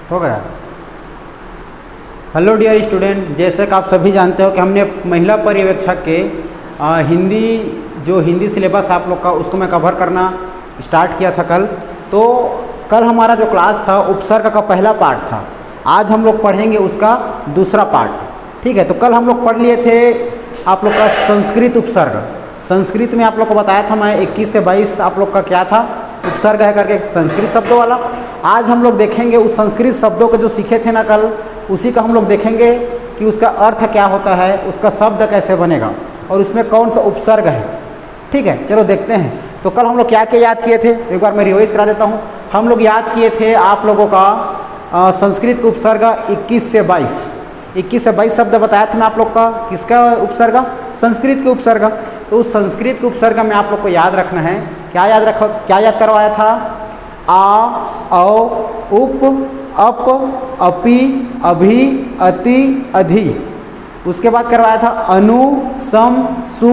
हो गया। Hello dear student, जैसे कि आप सभी जानते हो कि हमने महिला पर्यवेक्षक के हिंदी सिलेबस आप लोग का उसको मैं कवर करना स्टार्ट किया था कल। तो कल हमारा जो क्लास था उपसर्ग का पहला पार्ट था, आज हम लोग पढ़ेंगे उसका दूसरा पार्ट। ठीक है, तो कल हम लोग पढ़ लिए थे आप लोग का संस्कृत उपसर्ग। संस्कृत में आप लोग को बताया था मैं 21 से 22 आप लोग का क्या था उपसर्ग है करके संस्कृत शब्दों वाला। आज हम लोग देखेंगे उस संस्कृत शब्दों को जो सीखे थे ना कल, उसी का हम लोग देखेंगे कि उसका अर्थ क्या होता है, उसका शब्द कैसे बनेगा और उसमें कौन सा उपसर्ग है। ठीक है, चलो देखते हैं। तो कल हम लोग क्या क्या याद किए थे, एक बार मैं रिवाइज करा देता हूँ। हम लोग याद किए थे आप लोगों का संस्कृत का उपसर्ग 21 से 22 शब्द बताया था मैं आप लोग का, किसका उपसर्ग, संस्कृत के उपसर्ग। तो उस संस्कृत के उपसर्ग में आप लोग को याद रखना है, क्या याद करवाया था, आ, औ, उप, अप, अपि, अभि, अति, अधि। उसके बाद करवाया था अनु, सम, सु,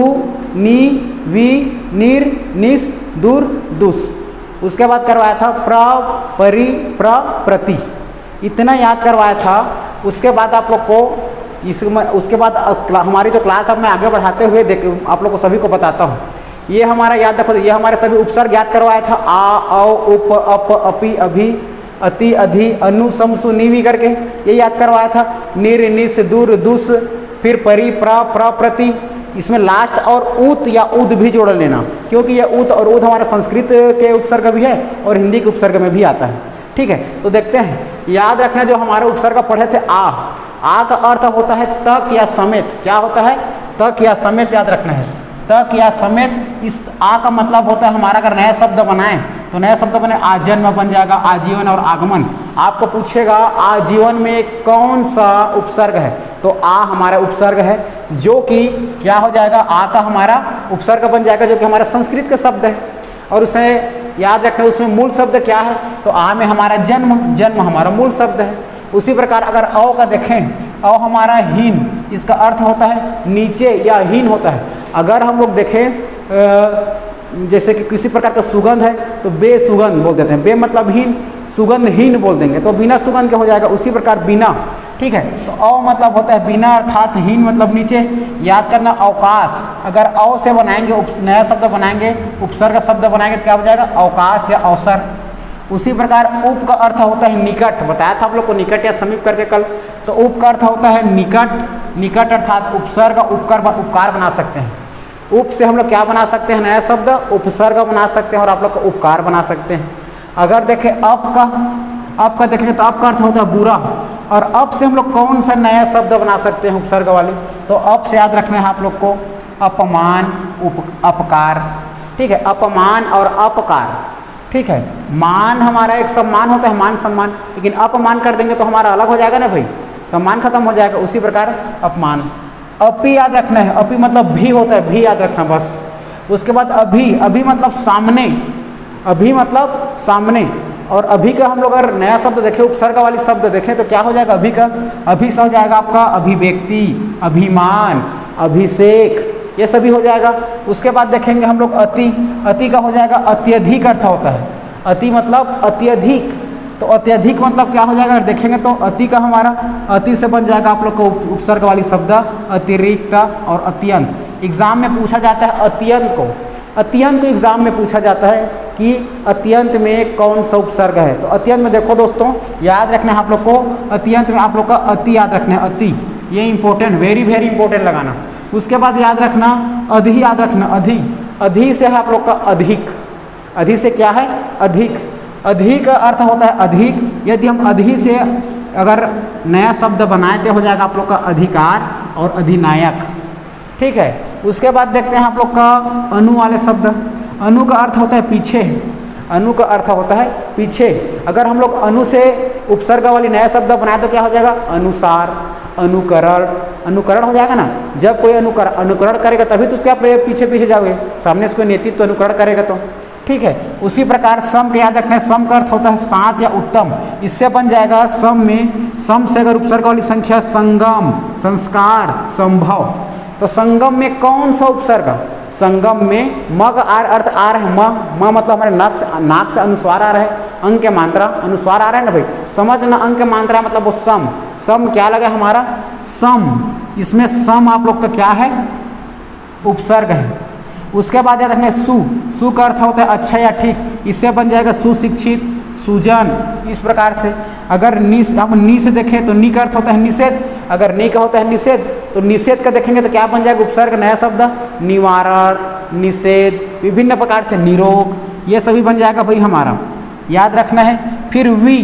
नि, वि, निर, निस, दुर, दुस। उसके बाद करवाया था प्र, परि, प्र, प्रति। इतना याद करवाया था। उसके बाद आप लोग को उसके बाद हमारी जो क्लास अब मैं आगे बढ़ाते हुए आप लोग को सभी को बताता हूँ। ये हमारा याद रखो, ये हमारे सभी उपसर्ग याद करवाया था, आ, औ, उप, अप, अपि, अभि, अति, अधि, अनु, सम, सु, नि, वि करके ये याद करवाया था। निर, निस, दुर, दुस, फिर परि, प्र, प्रति। इसमें लास्ट और उत या उद भी जोड़ लेना, क्योंकि यह उत और उद हमारे संस्कृत के उपसर्ग भी है और हिंदी के उपसर्ग में भी आता है। ठीक है, तो देखते हैं। याद रखना जो हमारे उपसर्ग पढ़े थे आ का अर्थ होता है तक या समेत। क्या होता है, तक या समेत, याद रखना है, तक या समेत। इस आ का मतलब होता है हमारा अगर नया शब्द बनाएं तो नया शब्द बने आजन्म बन जाएगा, आजीवन और आगमन। आपको पूछेगा आजीवन में कौन सा उपसर्ग है, तो आ हमारा उपसर्ग है, जो कि क्या हो जाएगा, आ का हमारा उपसर्ग बन जाएगा, जो कि हमारा संस्कृत का शब्द है। और उसे याद रखना उसमें मूल शब्द क्या है, तो आ में हमारा जन्म हमारा मूल शब्द है। उसी प्रकार अगर औ का देखें, औ हमारा हीन, इसका अर्थ होता है नीचे या हीन होता है। अगर हम लोग देखें जैसे कि किसी प्रकार का सुगंध है तो बेसुगंध बोल देते हैं, बे मतलब हीन, सुगंधहीन बोल देंगे तो बिना सुगंध के हो जाएगा। उसी प्रकार बिना, ठीक है, तो औ मतलब होता है बिना अर्थात हीन मतलब नीचे। याद करना अवकाश, अगर औ से बनाएंगे नया शब्द बनाएंगे, उपसर्ग शब्द बनाएंगे तो क्या हो जाएगा, अवकाश या अवसर। उसी प्रकार उप का अर्थ होता है निकट, बताया था आप लोग को निकट या समीप करके कल। तो उप का अर्थ होता है निकट अर्थात उपसर्ग उपकार बना सकते हैं। उप से हम लोग क्या बना सकते हैं, नया शब्द उपसर्ग बना सकते हैं और आप लोग का उपकार बना सकते हैं। अगर देखें अप का देखेंगे तो अप का अर्थ होता है बुरा, और अप से हम लोग कौन सा नया शब्द बना सकते हैं उपसर्ग वाले, तो अप से याद रखना है आप लोग को अपमान, अपकार। ठीक है, अपमान और अपकार। ठीक है, मान हमारा एक सम्मान होता है, मान सम्मान, लेकिन अपमान कर देंगे तो हमारा अलग हो जाएगा ना भाई, सम्मान खत्म हो जाएगा। उसी प्रकार अपमान। अपि याद रखना है, अपि मतलब भी होता है, भी याद रखना बस। उसके बाद अभी मतलब सामने, अभी मतलब सामने। और अभी का हम लोग अगर नया शब्द देखें, उपसर्ग वाली शब्द देखें तो क्या हो जाएगा, अभी का, अभी से हो जाएगा आपका अभिव्यक्ति, अभिमान, अभिषेक, ये सभी हो जाएगा। उसके बाद देखेंगे हम लोग अति का हो जाएगा अत्यधिक अर्थ होता है, अति मतलब अत्यधिक। तो अत्यधिक मतलब क्या हो जाएगा, अगर देखेंगे तो अति का हमारा अति से बन जाएगा आप लोग को उपसर्ग वाली शब्द अतिरिक्त और अत्यंत। एग्जाम में पूछा जाता है अत्यंत एग्जाम में पूछा जाता है कि अत्यंत में कौन सा उपसर्ग है। तो अत्यंत में देखो दोस्तों, याद रखना है आप लोग को, अत्यंत में आप लोग का अति याद रखना है, अति, ये इंपॉर्टेंट, वेरी इंपॉर्टेंट लगाना। उसके बाद याद रखना अधि, याद रखना अधि से है आप लोग का अधिक, अधि से क्या है, अधिक का अर्थ होता है अधिक। यदि हम अधि से अगर नया शब्द बनाए तो हो जाएगा आप लोग का अधिकार और अधिनायक। ठीक है, उसके बाद देखते हैं आप लोग का अनु वाले शब्द। अनु का अर्थ होता है पीछे, अनु का अर्थ होता है पीछे। अगर हम लोग अनु से उपसर्ग वाली नया शब्द बनाए तो क्या हो जाएगा, अनुसार, अनुकरण हो जाएगा ना। जब कोई अनुकरण करेगा तभी तो उसके आप पीछे जाओगे, सामने से कोई नेतृत्व अनुकरण करेगा तो। ठीक है, उसी प्रकार सम का याद रखना है, सम का अर्थ होता है सात या उत्तम। इससे बन जाएगा सम में, सम से अगर उपसर्ग वाली संख्या संगम, संस्कार, संभव। तो संगम में कौन सा उपसर्ग, संगम में म का अर्थ आ रहा है म मतलब हमारे नाक से अनुस्वार आ रहा है, अंग के मात्रा अनुस्वार आ रहा है ना भाई, समझ लेना अंग के मात्रा मतलब वो सम क्या लगा हमारा सम, इसमें सम आप लोग का क्या है उपसर्ग है। उसके बाद याद रखना सु का अर्थ होता है अच्छा या ठीक, इससे बन जाएगा सुशिक्षित, सुजन, इस प्रकार से। अगर हम नी से देखें तो नी का अर्थ होता है निषेध, अगर नी का होता है निषेध तो निषेध का देखेंगे तो क्या बन जाएगा उपसर्ग नया शब्द निवारण, निषेध, विभिन्न प्रकार से निरोग, ये सभी बन जाएगा भाई हमारा, याद रखना है। फिर वी,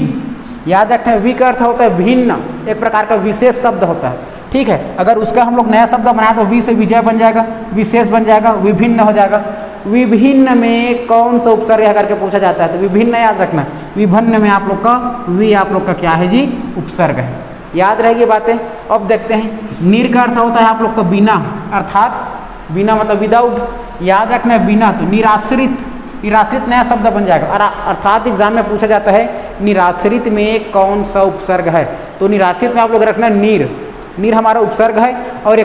याद रखना है वी का अर्थ होता है भिन्न, एक प्रकार का विशेष शब्द होता है, ठीक है। अगर उसका हम लोग नया शब्द बनाए तो वी से विजय बन जाएगा, विशेष बन जाएगा, विभिन्न हो जाएगा। विभिन्न में कौन सा उपसर्ग है करके पूछा जाता है तो विभिन्न याद रखना, विभिन्न में आप लोग का वी आप लोग का क्या है जी उपसर्ग है, याद रहेगी बातें। अब देखते हैं निर का अर्थ होता है आप लोग का बिना, अर्थात बिना मतलब विदाउट, याद रखना है बिना तो निराश्रित, निराश्रित नया शब्द बन जाएगा। अर्थात एग्जाम में पूछा जाता है निराश्रित में कौन सा उपसर्ग है, तो निराश्रित में आप लोग रखना नीर, नीर हमारा उपसर्ग है। और ये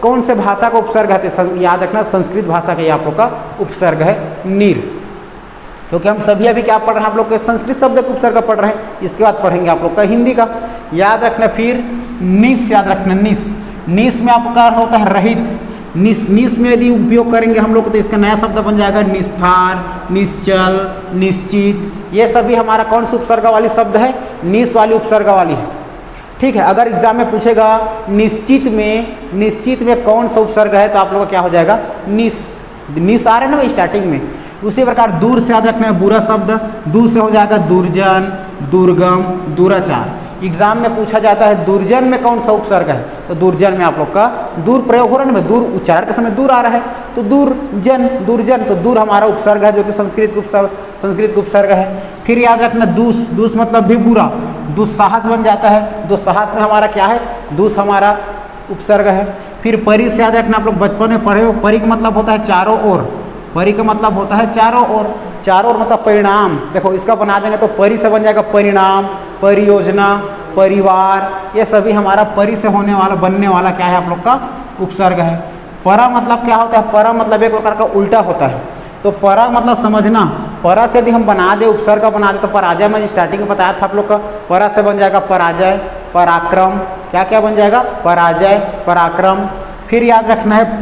कौन से भाषा का उपसर्ग है तो याद रखना संस्कृत भाषा का ये आप लोग का उपसर्ग है नीर, क्योंकि हम सभी अभी क्या पढ़ रहे हैं आप लोग के संस्कृत शब्द का उपसर्ग पढ़ रहे हैं, इसके बाद पढ़ेंगे आप लोग का हिंदी का, याद रखना। फिर निस, याद रखना निस, निस में आपका होता है रहित, निस में यदि उपयोग करेंगे हम लोग तो इसका नया शब्द बन जाएगा निस्तार, निश्चल, निश्चित, ये सभी हमारा कौन सा उपसर्ग वाली शब्द है निस वाली उपसर्ग वाली है, ठीक है। अगर एग्जाम में पूछेगा निश्चित में कौन सा उपसर्ग है तो आप लोग का क्या हो जाएगा निस आ रहा है ना स्टार्टिंग में। उसी प्रकार दूर से याद रखना है बुरा शब्द, दूर से हो जाएगा दुर्जन, दुर्गम, दुराचार। एग्जाम में पूछा जाता है दुर्जन में कौन सा उपसर्ग है तो दुर्जन में आप लोग का दूर प्रयोग हो रहा है ना, दूर उच्चारण के समय दूर आ रहा है तो दुर्जन तो दूर हमारा उपसर्ग है जो कि संस्कृत उपसर्ग है। फिर याद रखना दूस मतलब भी बुरा, दुस्साहस बन जाता है, दुस्साहस में हमारा क्या है दूस हमारा उपसर्ग है। फिर परि से याद रखना आप लोग बचपन में पढ़े हो, परि का मतलब होता है चारों ओर, परि का मतलब होता है चारों ओर, चारों ओर मतलब परिणाम, देखो इसका बना देंगे तो परि से बन जाएगा परिणाम, परियोजना, परिवार, ये सभी हमारा परि से होने वाला बनने वाला क्या है आप लोग का उपसर्ग है। परा मतलब क्या होता है, परा मतलब एक प्रकार का उल्टा होता है, तो परा मतलब समझना, परा से यदि हम बना दे उपसर्ग का बना दे तो पराजय में स्टार्टिंग में बताया था आप लोग का, परा से बन जाएगा पराजय, पराक्रम, क्या क्या बन जाएगा पराजय, पराक्रम। फिर याद रखना है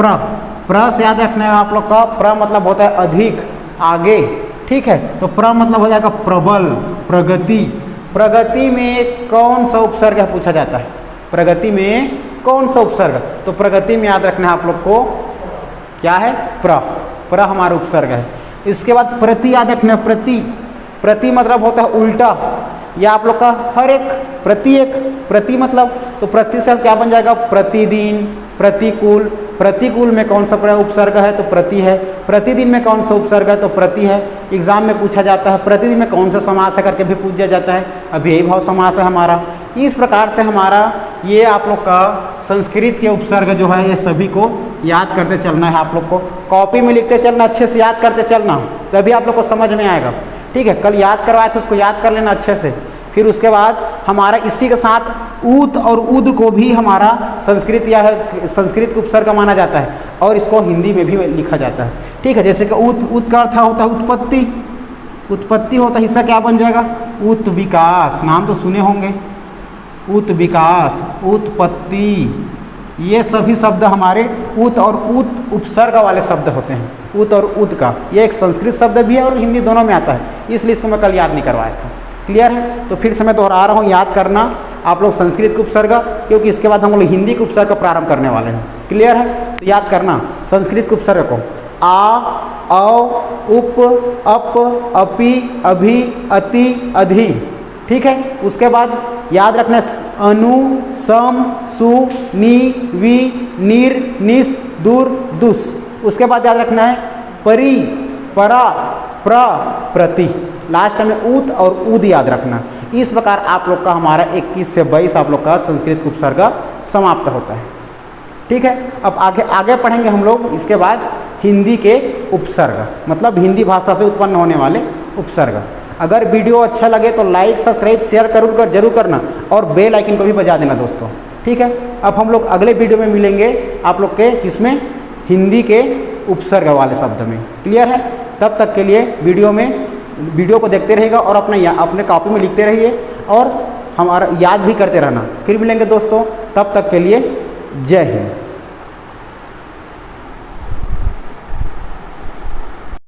प्र से याद रखना है आप लोग का, प्र मतलब होता है अधिक, आगे, ठीक है। तो प्र मतलब हो जाएगा प्रबल, प्रगति, प्रगति में कौन सा उपसर्ग है पूछा जाता है, प्रगति में कौन सा उपसर्ग, तो प्रगति में याद रखना है आप लोग को क्या है प्र हमारा उपसर्ग है। इसके बाद प्रति याद रखना है, प्रति मतलब होता है उल्टा, या आप लोग का हर एक, प्रति मतलब, तो प्रति से क्या बन जाएगा प्रतिदिन, प्रतिकूल, प्रतिकूल में कौन सा उपसर्ग है तो प्रति है, प्रतिदिन में कौन सा उपसर्ग है तो प्रति है। एग्जाम में पूछा जाता है प्रतिदिन में कौन सा समास है करके भी पूछा जाता है, अभी भाव समास है हमारा। इस प्रकार से हमारा ये आप लोग का संस्कृत के उपसर्ग जो है ये सभी को याद करते चलना है, आप लोग को कॉपी में लिखते चलना, अच्छे से याद करते चलना, तभी आप लोग को समझ में आएगा, ठीक है। कल याद करवाए थे उसको याद कर लेना अच्छे से। फिर उसके बाद हमारा इसी के साथ ऊत और उद को भी हमारा संस्कृत या संस्कृत के उपसर्ग माना जाता है और इसको हिंदी में भी लिखा जाता है, ठीक है। जैसे कि ऊत का अर्थ होता है उत्पत्ति, उत्पत्ति होता है, हिस्सा क्या बन जाएगा ऊत विकास, नाम तो सुने होंगे, ऊत विकास, उत्पत्ति, ये सभी शब्द हमारे ऊत और ऊत उपसर्ग वाले शब्द होते हैं। ऊत और उद का ये एक संस्कृत शब्द भी है और हिंदी दोनों में आता है, इसलिए इसको मैं कल याद नहीं करवाया था। क्लियर है? तो फिर से मैं दोहरा रहा हूँ, याद करना आप लोग संस्कृत के उपसर्ग, क्योंकि इसके बाद हम लोग हिंदी के उपसर्ग का प्रारंभ करने वाले हैं। क्लियर है? तो याद करना संस्कृत के उपसर्ग को आ, औ, उप, अप, अपि, अभि, अति, अधि, ठीक है। उसके बाद याद रखना अनु, सम, सु, नि, वि, निर, निस, दूर, दुस। उसके बाद याद रखना है परि, परा, प्र, प्रति, लास्ट में ऊत और उद याद रखना। इस प्रकार आप लोग का हमारा 21 से 22 आप लोग का संस्कृत उपसर्ग समाप्त होता है, ठीक है। अब आगे पढ़ेंगे हम लोग इसके बाद हिंदी के उपसर्ग, मतलब हिंदी भाषा से उत्पन्न होने वाले उपसर्ग। अगर वीडियो अच्छा लगे तो लाइक, सब्सक्राइब, शेयर जरूर करना और बेल आइकन को भी बजा देना दोस्तों, ठीक है। अब हम लोग अगले वीडियो में मिलेंगे आप लोग के किसमें, हिंदी के उपसर्ग वाले शब्द में। क्लियर है? तब तक के लिए वीडियो को देखते रहिएगा और अपने कॉपी में लिखते रहिए और हमारा याद भी करते रहना। फिर मिलेंगे दोस्तों, तब तक के लिए जय हिंद।